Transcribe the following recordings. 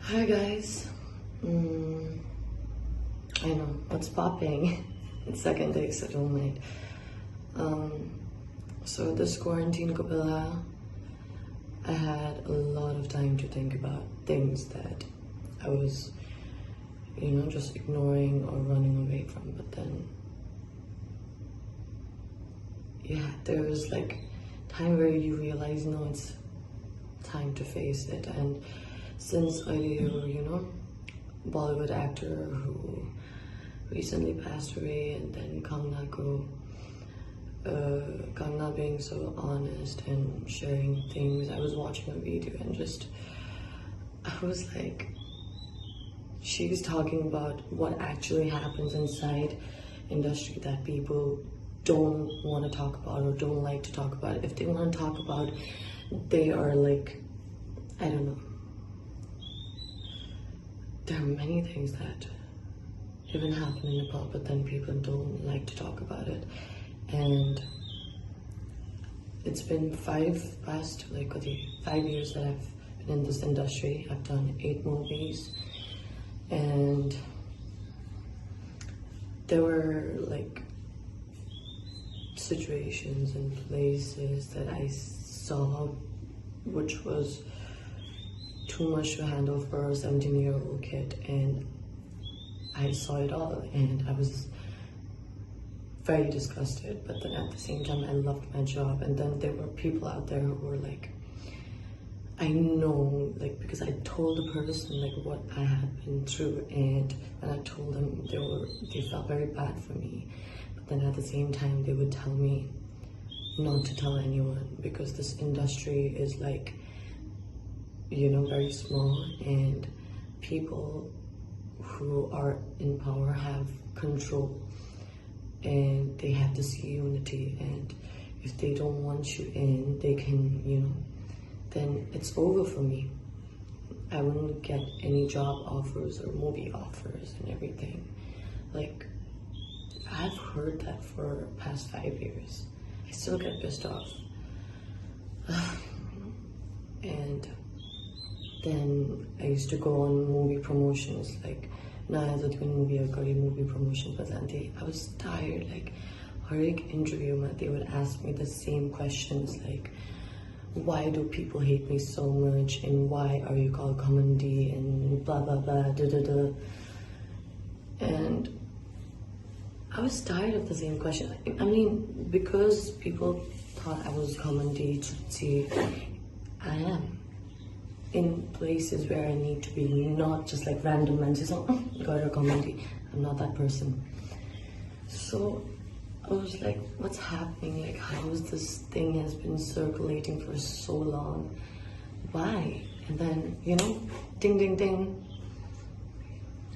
Hi guys. I know what's popping. It's second day, so don't mind. So this quarantine kapila, I had a lot of time to think about things that I was, just ignoring or running away from. But then, yeah, there was like time where you realize, no, it's time to face it. And since Bollywood actor who recently passed away, and then Kangna being so honest and sharing things, I was watching a video and I was like, she's talking about what actually happens inside industry that people don't want to talk about or don't like to talk about. If they want to talk about, they are like, I don't know. There are many things that even happen in Nepal, but then people don't like to talk about it. And it's been 5 years that I've been in this industry. I've done 8 movies, and there were like situations and places that I saw which was too much to handle for a 17-year-old kid, and I saw it all and I was very disgusted. But then at the same time, I loved my job. And then there were people out there who were like, I know, like, because I told the person like what I had been through, and when I told them, they felt very bad for me. But then at the same time, they would tell me not to tell anyone, because this industry is like, very small, and people who are in power have control, and they have this unity, and if they don't want you in, they can, then it's over for me. I wouldn't get any job offers or movie offers and everything. Like, I've heard that for past 5 years. I still get pissed off. And then I used to go on movie promotions, like movie promotion, but then I was tired. Like, every interview, they would ask me the same questions, like, why do people hate me so much, and why are you called Commandee, and blah blah blah, da da da. And I was tired of the same question. I mean, because people thought I was Commandee, I am in places where I need to be, not just like random men say, got a Commandee. I'm not that person. So I was like, what's happening? Like, how is this thing has been circulating for so long? Why? And then, ding ding ding,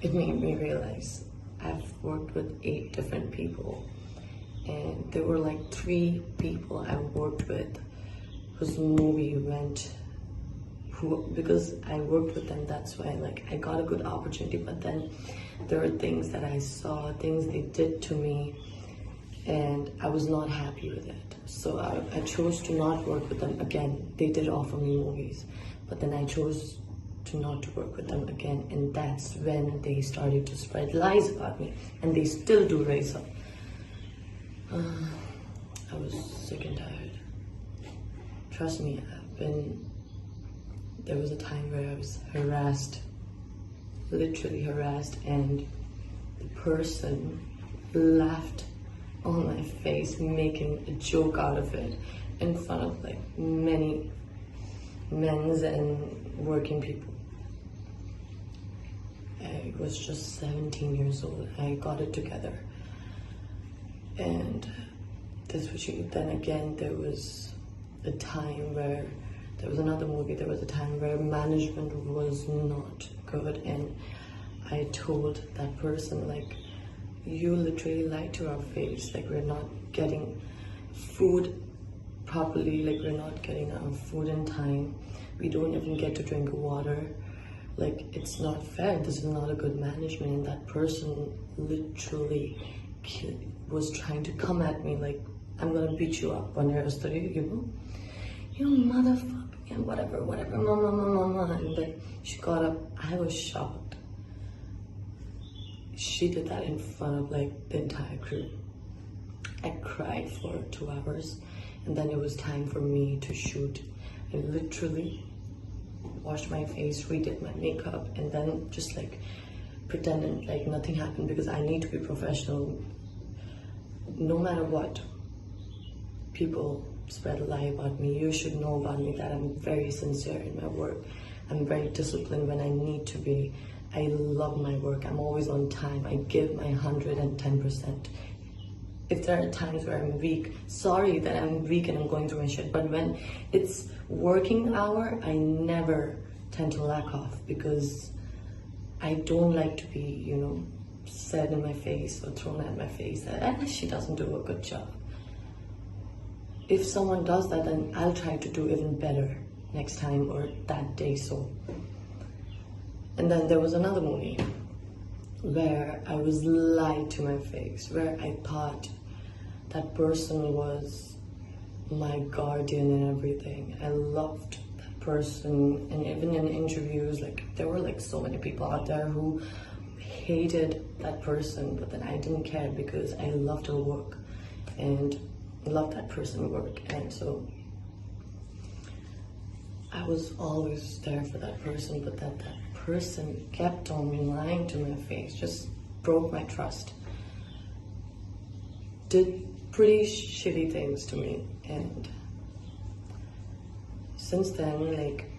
it made me realize I've worked with 8 different people, and there were like 3 people I worked with whose movie went, because I worked with them, that's why I got a good opportunity. But then there are things that I saw, things they did to me, and I was not happy with it. So I chose to not work with them again. They did offer me movies, but then I chose to not to work with them again, and that's when they started to spread lies about me, and they still do, Raisa. I was sick and tired. Trust me, there was a time where I was harassed, literally harassed, and the person laughed on my face, making a joke out of it in front of like many men's and working people. I was just 17 years old. I got it together. And then again, there was a time where there was another movie, there was a time where management was not good, and I told that person, like, you literally lied to our face, like, we're not getting food properly, like, we're not getting our food in time, we don't even get to drink water, like, it's not fair, this is not a good management. And that person literally was trying to come at me like, I'm gonna beat you up on your study, motherfucker, and whatever, mama. And then she got up. I was shocked. She did that in front of like the entire crew. I cried for 2 hours, and then it was time for me to shoot. I literally washed my face, redid my makeup, and then just like pretended like nothing happened, because I need to be professional. No matter what people spread a lie about me, you should know about me that I'm very sincere in my work. I'm very disciplined when I need to be. I love my work. I'm always on time. I give my 110%. If there are times where I'm weak, sorry that I'm weak and I'm going through my shit, but when it's working hour, I never tend to lack off, because I don't like to be, you know, said in my face or thrown at my face that she doesn't do a good job. If someone does that, then I'll try to do even better next time or that day. So, and then there was another movie where I was lied to my face, where I thought that person was my guardian and everything. I loved that person, and even in interviews, like there were like so many people out there who hated that person, but then I didn't care because I loved her work and loved that person's work. And so I was always there for that person, but that person kept on lying to my face, just broke my trust, did pretty shitty things to me. And since then, like,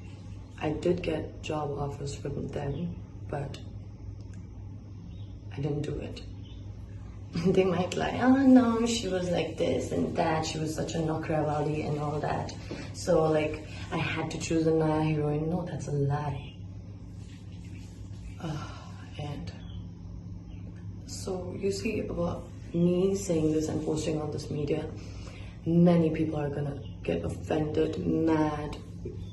I did get job offers from them, but I didn't do it. They might lie, oh no, she was like this and that, she was such a Nakrawali and all that, so like I had to choose a Naya heroine. No, that's a lie. And so you see, about me saying this and posting on this media, many people are gonna get offended, mad,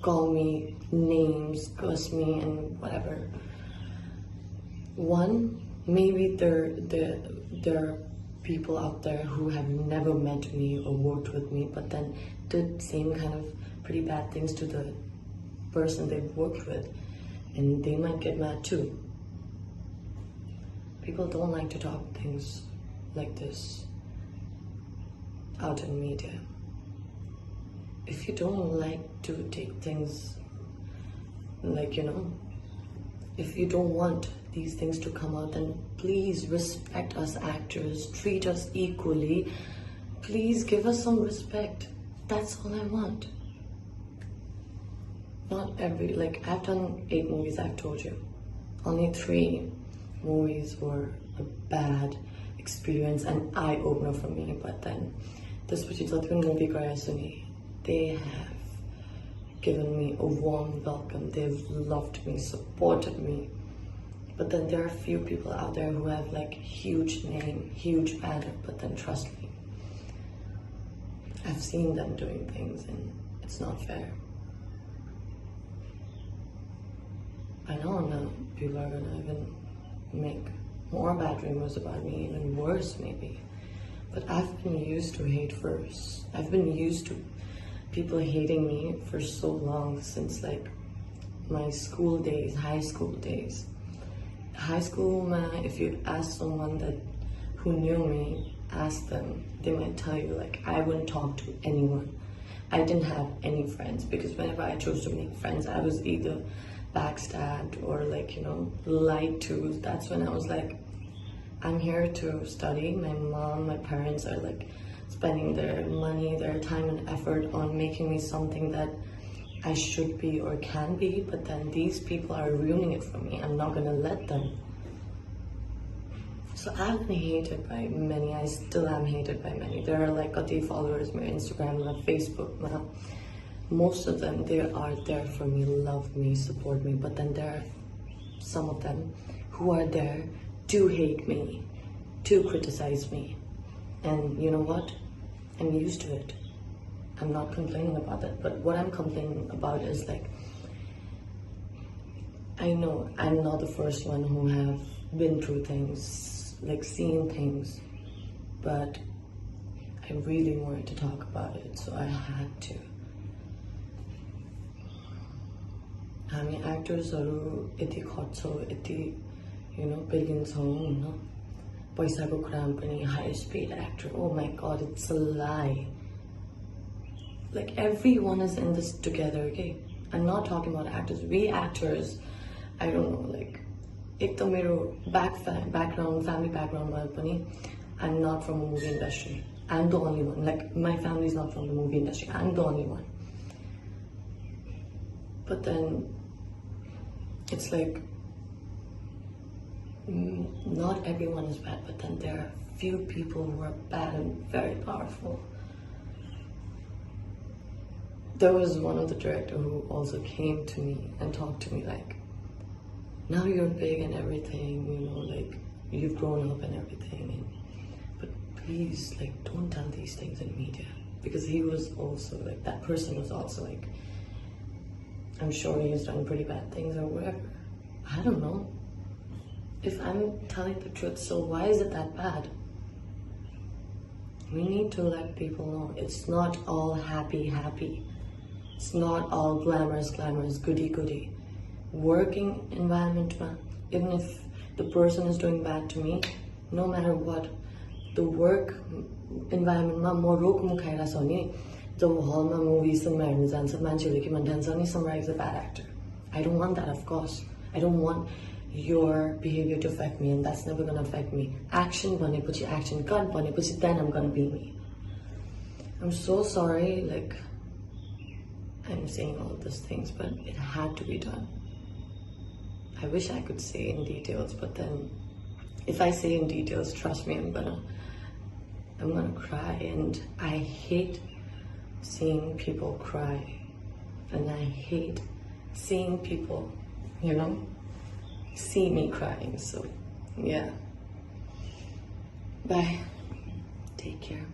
call me names, curse me and whatever. One, maybe there are people out there who have never met me or worked with me, but then did same kind of pretty bad things to the person they've worked with, and they might get mad too. People don't like to talk things like this out in media. If you don't like to take things like, you know, if you don't want these things to come out, then please respect us actors, treat us equally. Please give us some respect. That's all I want. Not every, like, I've done 8 movies, I've told you. Only 3 movies were a bad experience, an eye-opener for me. But then this particular movie, they have given me a warm welcome. They've loved me, supported me. But then there are a few people out there who have like huge name, huge banner, but then trust me, I've seen them doing things and it's not fair. I know now people are gonna even make more bad rumors about me, even worse maybe. But I've been used to hate first. I've been used to people hating me for so long, since like my school days, high school days. High school, man, if you ask someone that who knew me, ask them, they might tell you like I wouldn't talk to anyone. I didn't have any friends, because whenever I chose to make friends, I was either backstabbed or like, you know, lied to. That's when I was like, I'm here to study. My mom, my parents are like spending their money, their time and effort on making me something that I should be or can be, but then these people are ruining it for me. I'm not gonna let them. So I've been hated by many. I still am hated by many. There are like Kati followers, my Instagram, my Facebook now. Most of them, they are there for me, love me, support me, but then there are some of them who are there to hate me, to criticize me. And you know what? I'm used to it. I'm not complaining about that, but what I'm complaining about is like, I know I'm not the first one who have been through things, like seen things, but I really wanted to talk about it, so I had to. हामी एक्टर्सहरू यति खट्छौँ, यति बिल्किन्छौँ होइन, पैसाको कुरामा पनि highest paid actor. Oh my god, it's a lie. Like everyone is in this together, okay? I'm not talking about actors. We actors, I don't know, like एक त मेरो background, family background भए पनि I'm not from the movie industry. I'm the only one. Like my family is not from the movie industry. I'm the only one. But then it's like not everyone is bad, but then there are few people who are bad and very powerful. There was one of the director who also came to me and talked to me like, now you're big and everything, like you've grown up and everything, but please, like, don't tell these things in media. Because he was also like, that person was also like, I'm sure he's done pretty bad things or whatever. I don't know. If I'm telling the truth, so why is it that bad? We need to let people know it's not all happy. It's not all glamorous, goody. Working environment, even if the person is doing bad to me, no matter what, the work environment more rokmukhaira छ नि जब hall ma movies ma हेर्न जान्छ मान्छेले के भन्छ नि Samragyee is a bad actor. I don't want that, of course. I don't want your behavior to affect me, and that's never gonna affect me. Action भनेपछि action, cut भनेपछि then I'm gonna be me. I'm so sorry, like I'm saying all these things, but it had to be done. I wish I could say in details, but then if I say in details, trust me, I'm gonna cry, and I hate seeing people cry, and I hate seeing people, see me crying. So yeah, bye, take care.